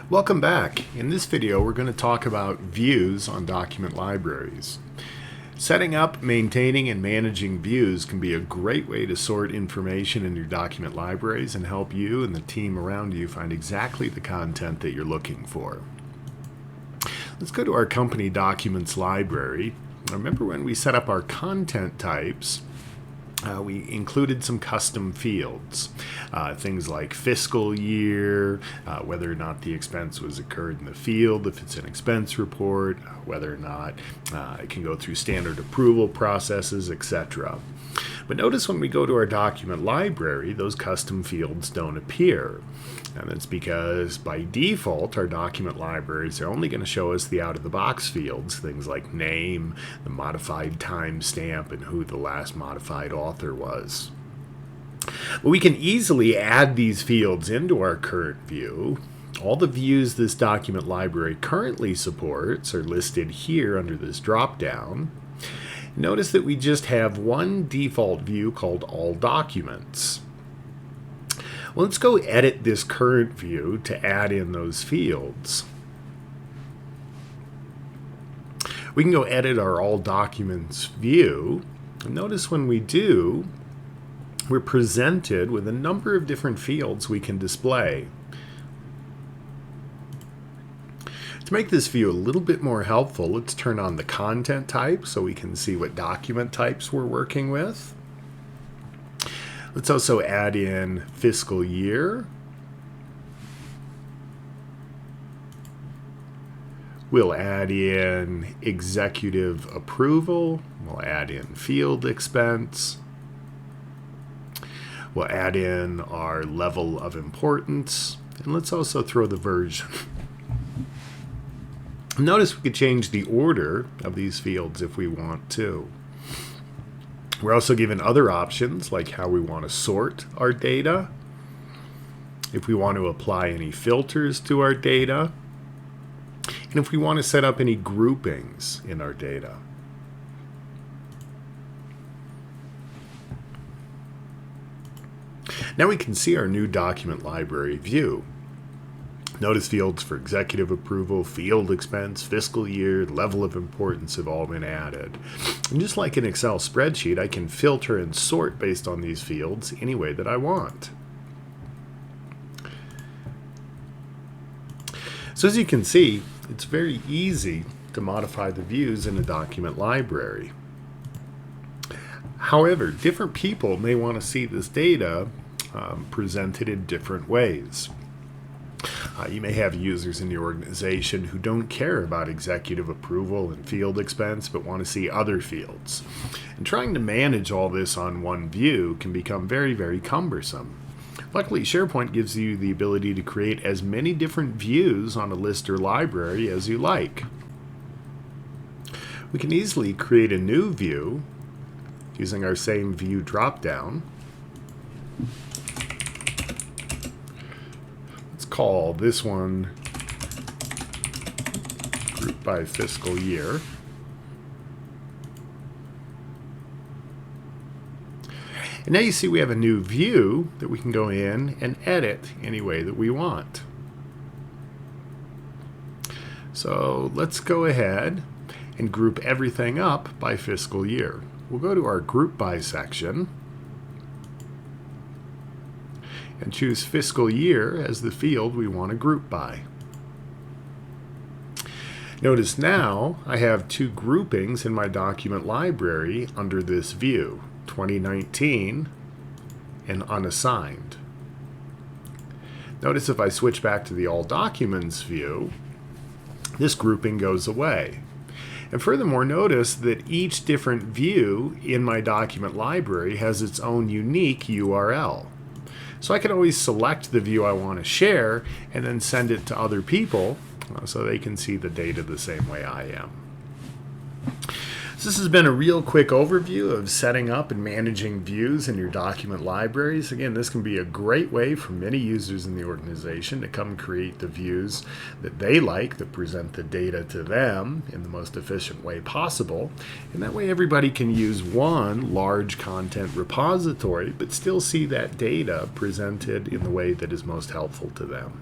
Welcome back. In this video, we're going to talk about views on document libraries. Setting up, maintaining, and managing views can be a great way to sort information in your document libraries and help you and the team around you find exactly the content that you're looking for. Let's go to our company documents library. Remember when we set up our content types, we included some custom fields, things like fiscal year, whether or not the expense was incurred in the field, if it's an expense report, whether or not it can go through standard approval processes, etc. But notice when we go to our document library, those custom fields don't appear. And that's because by default, our document libraries are only going to show us the out-of-the-box fields, things like name, the modified timestamp, and who the last modified author was. But we can easily add these fields into our current view. All the views this document library currently supports are listed here under this drop-down. Notice that we just have one default view called All Documents. Well, let's go edit this current view to add in those fields. We can go edit our All Documents view. And notice when we do, we're presented with a number of different fields we can display. To make this view a little bit more helpful, let's turn on the content type so we can see what document types we're working with. Let's also add in fiscal year. We'll add in executive approval. We'll add in field expense. We'll add in our level of importance. And let's also throw the version. Notice we could change the order of these fields if we want to. We're also given other options like how we want to sort our data, if we want to apply any filters to our data, and if we want to set up any groupings in our data. Now we can see our new document library view. Notice fields for executive approval, field expense, fiscal year, level of importance have all been added. And just like an Excel spreadsheet, I can filter and sort based on these fields any way that I want. So as you can see, it's very easy to modify the views in a document library. However, different people may want to see this data presented in different ways. You may have users in your organization who don't care about executive approval and field expense but want to see other fields. And trying to manage all this on one view can become very, very cumbersome. Luckily, SharePoint gives you the ability to create as many different views on a list or library as you like. We can easily create a new view using our same view drop-down. Call this one Group by Fiscal Year. And now you see we have a new view that we can go in and edit any way that we want. So let's go ahead and group everything up by fiscal year. We'll go to our Group By section and choose fiscal year as the field we want to group by. Notice now I have two groupings in my document library under this view, 2019 and unassigned. Notice if I switch back to the All Documents view, this grouping goes away. And furthermore, notice that each different view in my document library has its own unique URL. So I can always select the view I want to share and then send it to other people so they can see the data the same way I am. So this has been a real quick overview of setting up and managing views in your document libraries. Again, this can be a great way for many users in the organization to come create the views that they like, that present the data to them in the most efficient way possible. And that way everybody can use one large content repository, but still see that data presented in the way that is most helpful to them.